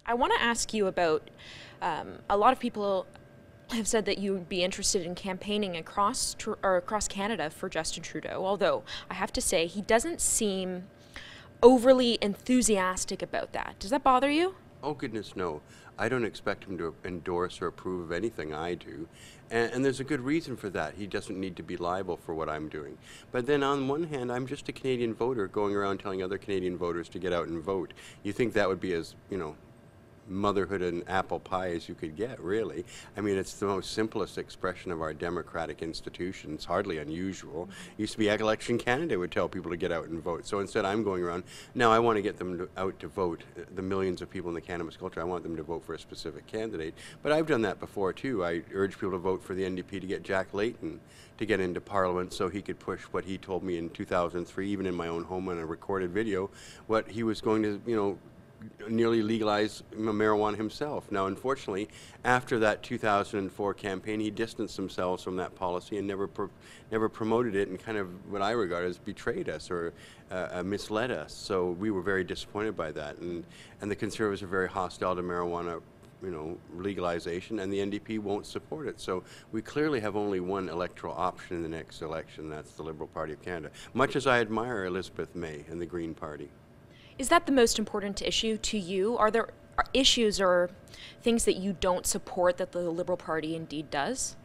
I want to ask you about a lot of people have said that you would be interested in campaigning across Canada for Justin Trudeau. Although I have to say he doesn't seem overly enthusiastic about that. Does that bother you? Oh, goodness, no. I don't expect him to endorse or approve of anything I do. And there's a good reason for that. He doesn't need to be liable for what I'm doing. But then on one hand, I'm just a Canadian voter going around telling other Canadian voters to get out and vote. You think that would be as, motherhood and apple pie as you could get, really. I mean, it's the most simplest expression of our democratic institutions, hardly unusual. It used to be Election Canada would tell people to get out and vote. So instead I'm going around, now I want to get them out to vote. The millions of people in the cannabis culture, I want them to vote for a specific candidate. But I've done that before too. I urge people to vote for the NDP to get Jack Layton to get into Parliament so he could push what he told me in 2003, even in my own home on a recorded video, what he was going to, nearly legalize marijuana himself. Now, unfortunately, after that 2004 campaign, he distanced himself from that policy and never promoted it, and kind of what I regard as betrayed us or misled us. So we were very disappointed by that, and the Conservatives are very hostile to marijuana legalization, and the NDP won't support it. So we clearly have only one electoral option in the next election. That's the Liberal Party of Canada, much as I admire Elizabeth May and the Green Party. Is that the most important issue to you? Are there issues or things that you don't support that the Liberal Party indeed does?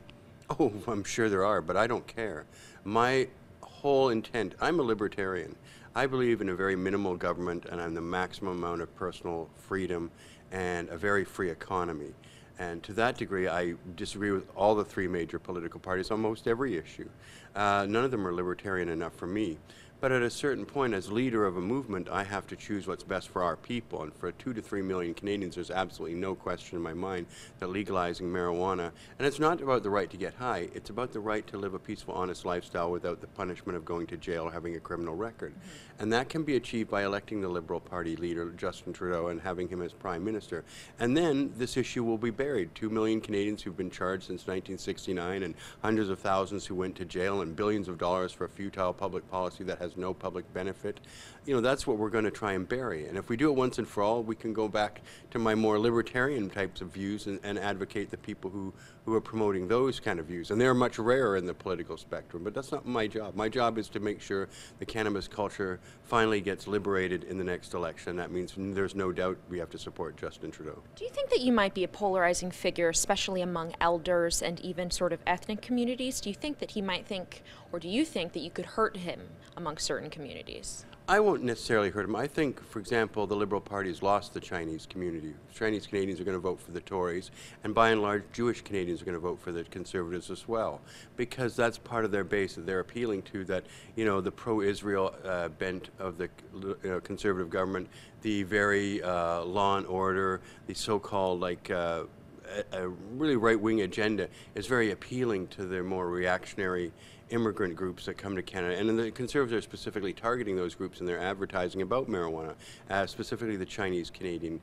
Oh, I'm sure there are, but I don't care. My whole intent, I'm a libertarian. I believe in a very minimal government and on the maximum amount of personal freedom and a very free economy. And to that degree, I disagree with all the three major political parties on most every issue. None of them are libertarian enough for me. But at a certain point, as leader of a movement, I have to choose what's best for our people. And for 2 to 3 million Canadians, there's absolutely no question in my mind that legalizing marijuana, and it's not about the right to get high, it's about the right to live a peaceful, honest lifestyle without the punishment of going to jail or having a criminal record. And that can be achieved by electing the Liberal Party leader, Justin Trudeau, and having him as Prime Minister. And then this issue will be buried. 2 million Canadians who've been charged since 1969, and hundreds of thousands who went to jail, and billions of dollars for a futile public policy that has no public benefit. That's what we're going to try and bury. And if we do it once and for all, we can go back to my more libertarian types of views and advocate the people who are promoting those kind of views. And they're much rarer in the political spectrum, but that's not my job. My job is to make sure the cannabis culture finally gets liberated in the next election. That means there's no doubt we have to support Justin Trudeau. Do you think that you might be a polarizing figure, especially among elders and even sort of ethnic communities? Do you think that he might think, or do you think that you could hurt him among certain communities? I won't necessarily hurt him. I think, for example, the Liberal Party has lost the Chinese community. Chinese Canadians are going to vote for the Tories, and by and large, Jewish Canadians are going to vote for the Conservatives as well, because that's part of their base that they're appealing to, that, the pro-Israel bent of the Conservative government, the very law and order, the so-called, a really right-wing agenda is very appealing to the more reactionary immigrant groups that come to Canada. And the Conservatives are specifically targeting those groups in their advertising about marijuana, specifically the Chinese Canadian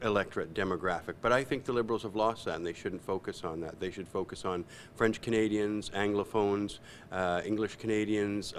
electorate demographic. But I think the Liberals have lost that, and they shouldn't focus on that. They should focus on French Canadians, Anglophones, English Canadians,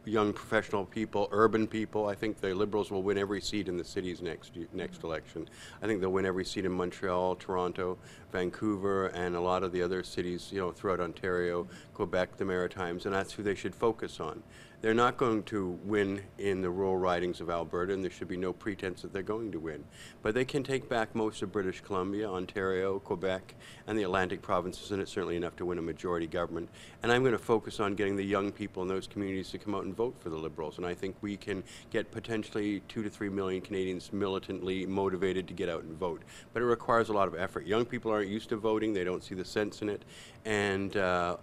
young professional people, urban people. I think the Liberals will win every seat in the cities next election. I think they'll win every seat in Montreal, Toronto, Vancouver, and a lot of the other cities, throughout Ontario, Quebec, the Maritimes, and that's who they should focus on. They're not going to win in the rural ridings of Alberta, and there should be no pretense that they're going to win. But they can take back most of British Columbia, Ontario, Quebec, and the Atlantic provinces, and it's certainly enough to win a majority government. And I'm going to focus on getting the young people in those communities to come out and vote for the Liberals. And I think we can get potentially 2 to 3 million Canadians militantly motivated to get out and vote. But it requires a lot of effort. Young people aren't used to voting, they don't see the sense in it, and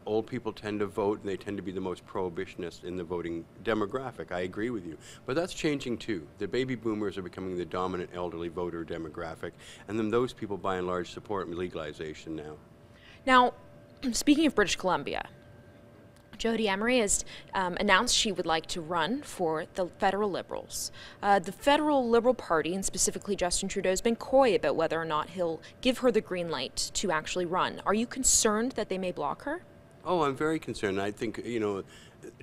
old people tend to vote, and they tend to be the most prohibitionist in the voting demographic. I agree with you. But that's changing too. The baby boomers are becoming the dominant elderly voter demographic, and then those people by and large support legalization now. Now, speaking of British Columbia, Jody Emery has announced she would like to run for the federal Liberals. The federal Liberal Party, and specifically Justin Trudeau, has been coy about whether or not he'll give her the green light to actually run. Are you concerned that they may block her? Oh, I'm very concerned. I think,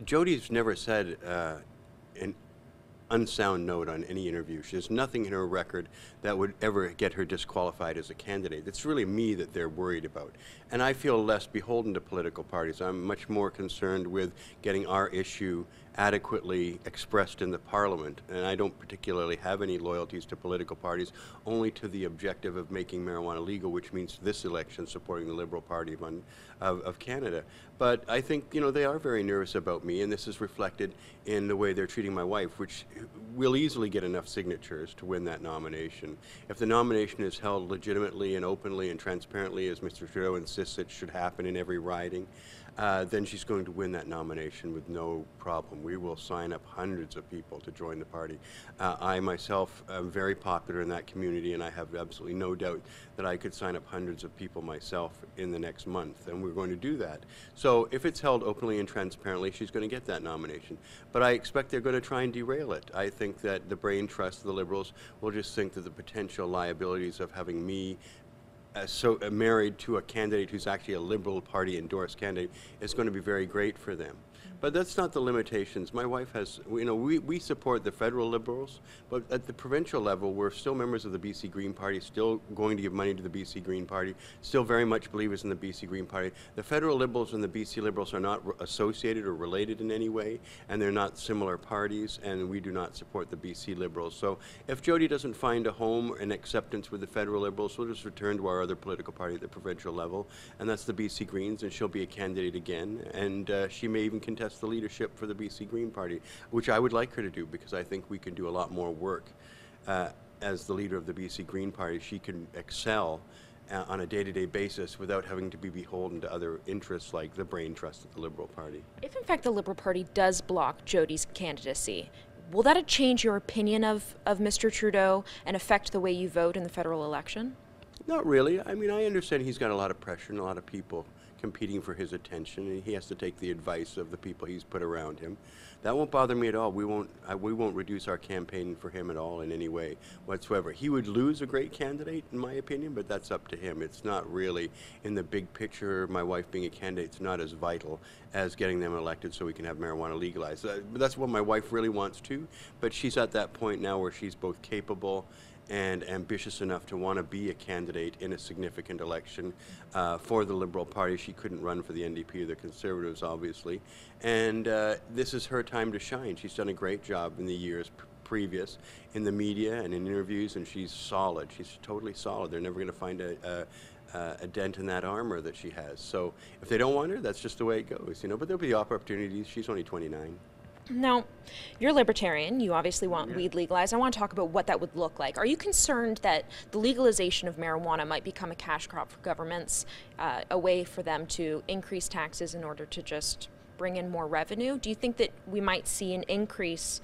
Jody's never said unsound note on any interview. She has nothing in her record that would ever get her disqualified as a candidate. It's really me that they're worried about. And I feel less beholden to political parties. I'm much more concerned with getting our issue adequately expressed in the Parliament. And I don't particularly have any loyalties to political parties, only to the objective of making marijuana legal, which means this election supporting the Liberal Party of Canada. But I think, you know, they are very nervous about me, and this is reflected in the way they're treating my wife, which will easily get enough signatures to win that nomination. If the nomination is held legitimately and openly and transparently, as Mr. Trudeau insists it should happen in every riding, then she's going to win that nomination with no problem. We will sign up hundreds of people to join the party. I myself am very popular in that community, and I have absolutely no doubt that I could sign up hundreds of people myself in the next month, and we're going to do that. So if it's held openly and transparently, she's going to get that nomination. But I expect they're going to try and derail it. I think that the brain trust of the Liberals will just think that the potential liabilities of having me married to a candidate who's actually a Liberal Party endorsed candidate is going to be very great for them. But that's not the limitations. My wife has, you know, we support the federal Liberals, but at the provincial level, we're still members of the BC Green Party, still going to give money to the BC Green Party, still very much believers in the BC Green Party. The federal Liberals and the BC Liberals are not associated or related in any way, and they're not similar parties, and we do not support the BC Liberals. So if Jody doesn't find a home and acceptance with the federal Liberals, we'll just return to our other political party at the provincial level, and that's the BC Greens, and she'll be a candidate again, and she may even contest the leadership for the BC Green Party, which I would like her to do, because I think we can do a lot more work. As the leader of the BC Green Party, she can excel on a day-to-day basis without having to be beholden to other interests like the brain trust of the Liberal Party. If in fact the Liberal Party does block Jody's candidacy, will that change your opinion of Mr. Trudeau and affect the way you vote in the federal election? Not really. I mean, I understand he's got a lot of pressure and a lot of people competing for his attention, and he has to take the advice of the people he's put around him. That won't bother me at all. We won't reduce our campaign for him at all in any way whatsoever. He would lose a great candidate, in my opinion, but that's up to him. It's not really, in the big picture, my wife being a candidate, it's not as vital as getting them elected so we can have marijuana legalized. That's what my wife really wants to, but she's at that point now where she's both capable and ambitious enough to want to be a candidate in a significant election for the Liberal Party. She couldn't run for the NDP or the Conservatives, obviously. And this is her time to shine. She's done a great job in the years previous in the media and in interviews, and she's solid. She's totally solid. They're never going to find a dent in that armor that she has. So if they don't want her, that's just the way it goes, you know. But there'll be opportunities. She's only 29. Now, you're libertarian. You obviously want weed legalized. I want to talk about what that would look like. Are you concerned that the legalization of marijuana might become a cash crop for governments, a way for them to increase taxes in order to just bring in more revenue? Do you think that we might see an increase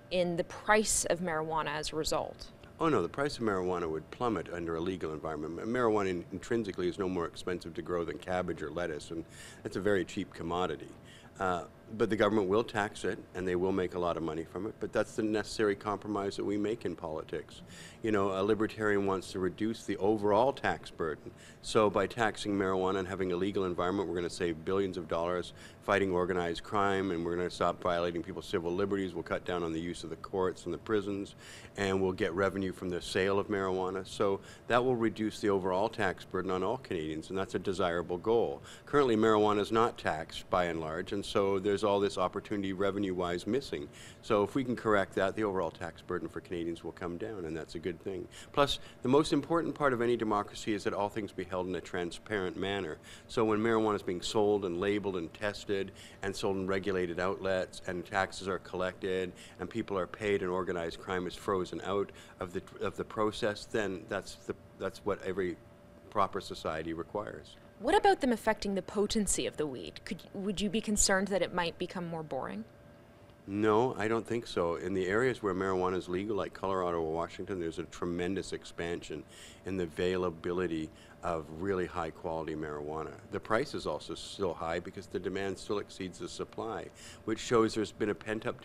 in the price of marijuana as a result? Oh no, the price of marijuana would plummet under a legal environment. Marijuana intrinsically is no more expensive to grow than cabbage or lettuce, and it's a very cheap commodity. But the government will tax it, and they will make a lot of money from it, but that's the necessary compromise that we make in politics. You know, a libertarian wants to reduce the overall tax burden. So by taxing marijuana and having a legal environment, we're going to save billions of dollars fighting organized crime, and we're going to stop violating people's civil liberties. We'll cut down on the use of the courts and the prisons, and we'll get revenue from the sale of marijuana. So that will reduce the overall tax burden on all Canadians, and that's a desirable goal. Currently, marijuana is not taxed by and large, and so there's all this opportunity revenue-wise missing. So if we can correct that, the overall tax burden for Canadians will come down, and that's a good thing. Plus, the most important part of any democracy is that all things be held in a transparent manner. So when marijuana is being sold and labeled and tested and sold in regulated outlets, and taxes are collected and people are paid and organized crime is frozen out of the process, then that's what every proper society requires. What about them affecting the potency of the weed? Would you be concerned that it might become more boring? No, I don't think so. In the areas where marijuana is legal, like Colorado or Washington, there's a tremendous expansion in the availability of really high quality marijuana. The price is also still high because the demand still exceeds the supply, which shows there's been a pent-up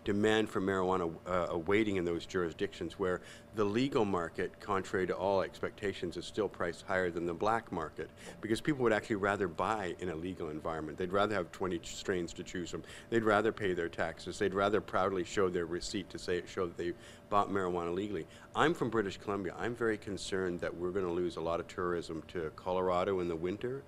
demand for marijuana awaiting in those jurisdictions where the legal market, contrary to all expectations, is still priced higher than the black market, because people would actually rather buy in a legal environment. They'd rather have 20 strains to choose from. They'd rather pay their taxes. They'd rather proudly show their receipt to show that they bought marijuana legally. I'm from British Columbia. I'm very concerned that we're going to lose a lot of tourism to Colorado in the winter,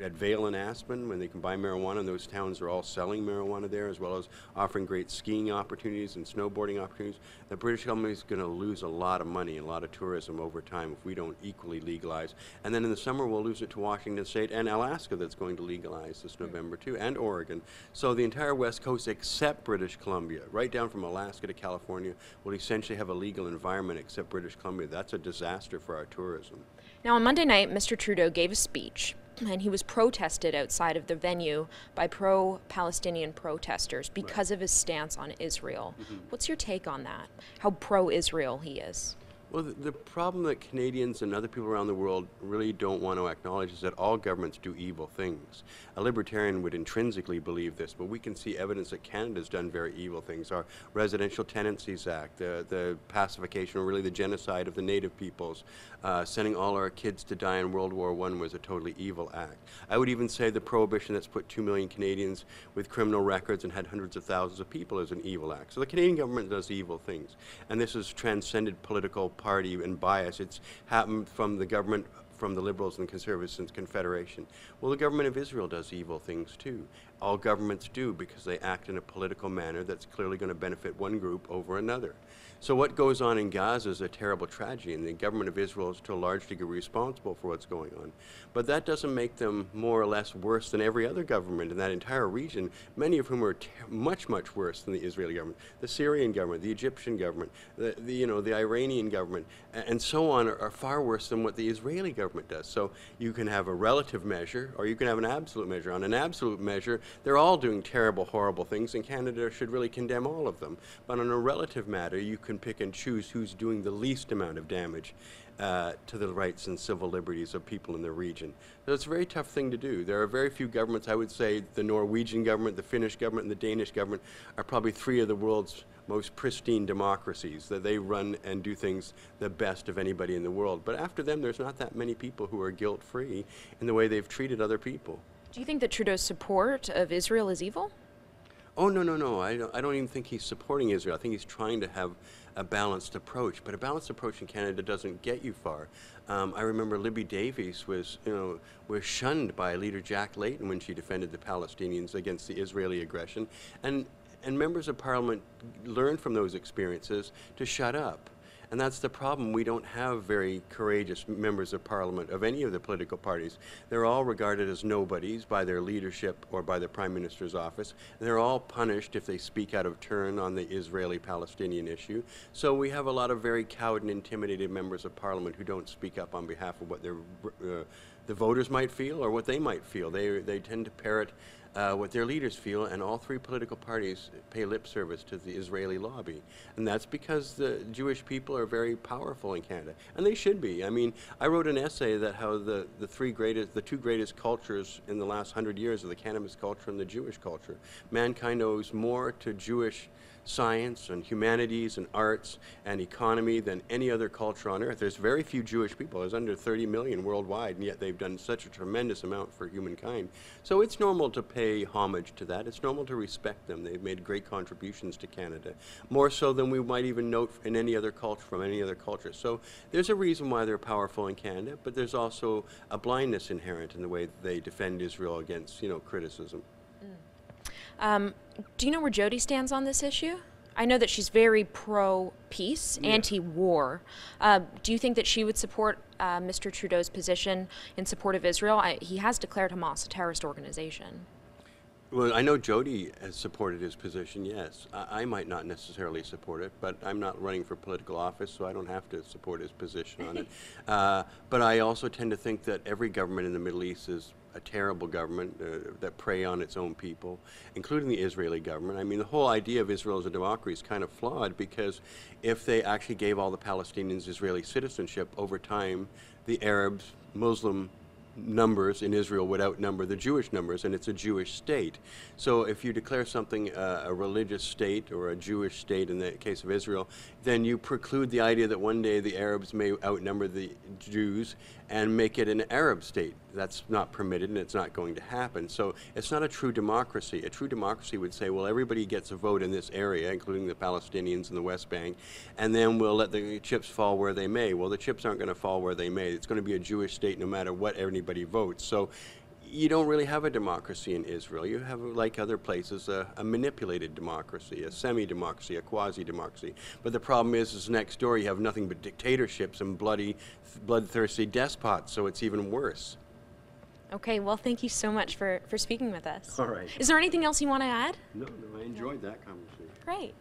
at Vail and Aspen, when they can buy marijuana, and those towns are all selling marijuana there, as well as offering great skiing opportunities and snowboarding opportunities. The British Columbia is going to lose a lot of money and a lot of tourism over time if we don't equally legalize. And then in the summer, we'll lose it to Washington State and Alaska, that's going to legalize this November too, and Oregon. So the entire West Coast, except British Columbia, right down from Alaska to California, will essentially have a legal environment except British Columbia. That's a disaster for our tourism. Now, on Monday night, Mr. Trudeau gave a speech, and he was protested outside of the venue by pro-Palestinian protesters because of his stance on Israel. What's your take on that? How pro-Israel he is? Well, the problem that Canadians and other people around the world really don't want to acknowledge is that all governments do evil things. A libertarian would intrinsically believe this, but we can see evidence that Canada's done very evil things. Our Residential Tenancies Act, the pacification, or really the genocide of the native peoples, sending all our kids to die in World War I was a totally evil act. I would even say the prohibition that's put 2 million Canadians with criminal records and had hundreds of thousands of people is an evil act. So the Canadian government does evil things, and this has transcended political party and bias. It's happened from the government, from the Liberals and Conservatives since Confederation. Well, the government of Israel does evil things too. All governments do, because they act in a political manner that's clearly going to benefit one group over another. So what goes on in Gaza is a terrible tragedy, and the government of Israel is to a large degree responsible for what's going on. But that doesn't make them more or less worse than every other government in that entire region, many of whom are much, much worse than the Israeli government. The Syrian government, the Egyptian government, the Iranian government, and so on are far worse than what the Israeli government does. So you can have a relative measure, or you can have an absolute measure. On an absolute measure, they're all doing terrible, horrible things, and Canada should really condemn all of them. But on a relative matter, you can pick and choose who's doing the least amount of damage to the rights and civil liberties of people in the region. So it's a very tough thing to do. There are very few governments. I would say the Norwegian government, the Finnish government, and the Danish government are probably three of the world's most pristine democracies, that they run and do things the best of anybody in the world. But after them, there's not that many people who are guilt-free in the way they've treated other people. Do you think that Trudeau's support of Israel is evil? Oh, no. I don't even think he's supporting Israel. I think he's trying to have a balanced approach. But a balanced approach in Canada doesn't get you far. I remember Libby Davies was shunned by leader Jack Layton when she defended the Palestinians against the Israeli aggression. And members of Parliament learned from those experiences to shut up. And that's the problem. We don't have very courageous members of Parliament of any of the political parties. They're all regarded as nobodies by their leadership or by the Prime Minister's office. And they're all punished if they speak out of turn on the Israeli-Palestinian issue. So we have a lot of very cowed and intimidated members of Parliament who don't speak up on behalf of what the voters might feel or what they might feel. They tend to parrot what their leaders feel, and all three political parties pay lip service to the Israeli lobby. And that's because the Jewish people are very powerful in Canada, and they should be. I mean, I wrote an essay that how the two greatest cultures in the last 100 years are the cannabis culture and the Jewish culture. Mankind owes more to Jewish science and humanities and arts and economy than any other culture on earth. There's very few Jewish people. There's under 30 million worldwide, and yet they've done such a tremendous amount for humankind. So it's normal to pay homage to that. It's normal to respect them. They've made great contributions to Canada, more so than we might even note in any other culture, from any other culture. So there's a reason why they're powerful in Canada, but there's also a blindness inherent in the way that they defend Israel against, criticism. Do you know where Jody stands on this issue? I know that she's very pro-peace, anti-war. Do you think that she would support Mr. Trudeau's position in support of Israel? He has declared Hamas a terrorist organization. Well, I know Jody has supported his position, yes. I might not necessarily support it, but I'm not running for political office, so I don't have to support his position on it. But I also tend to think that every government in the Middle East is a terrible government that prey on its own people, including the Israeli government. I mean, the whole idea of Israel as a democracy is kind of flawed, because if they actually gave all the Palestinians Israeli citizenship over time, the Arabs, Muslim numbers in Israel would outnumber the Jewish numbers, and it's a Jewish state. So if you declare something a religious state or a Jewish state in the case of Israel, then you preclude the idea that one day the Arabs may outnumber the Jews and make it an Arab state. That's not permitted, and it's not going to happen. So it's not a true democracy. A true democracy would say, well, everybody gets a vote in this area, including the Palestinians in the West Bank, and then we'll let the chips fall where they may. Well, the chips aren't going to fall where they may. It's going to be a Jewish state no matter what anybody votes. So you don't really have a democracy in Israel. You have, like other places, a manipulated democracy, a semi-democracy, a quasi-democracy. But the problem is next door you have nothing but dictatorships and bloodthirsty despots, so it's even worse. Okay, well, thank you so much for speaking with us. All right. Is there anything else you want to add? No, I enjoyed that conversation. Great.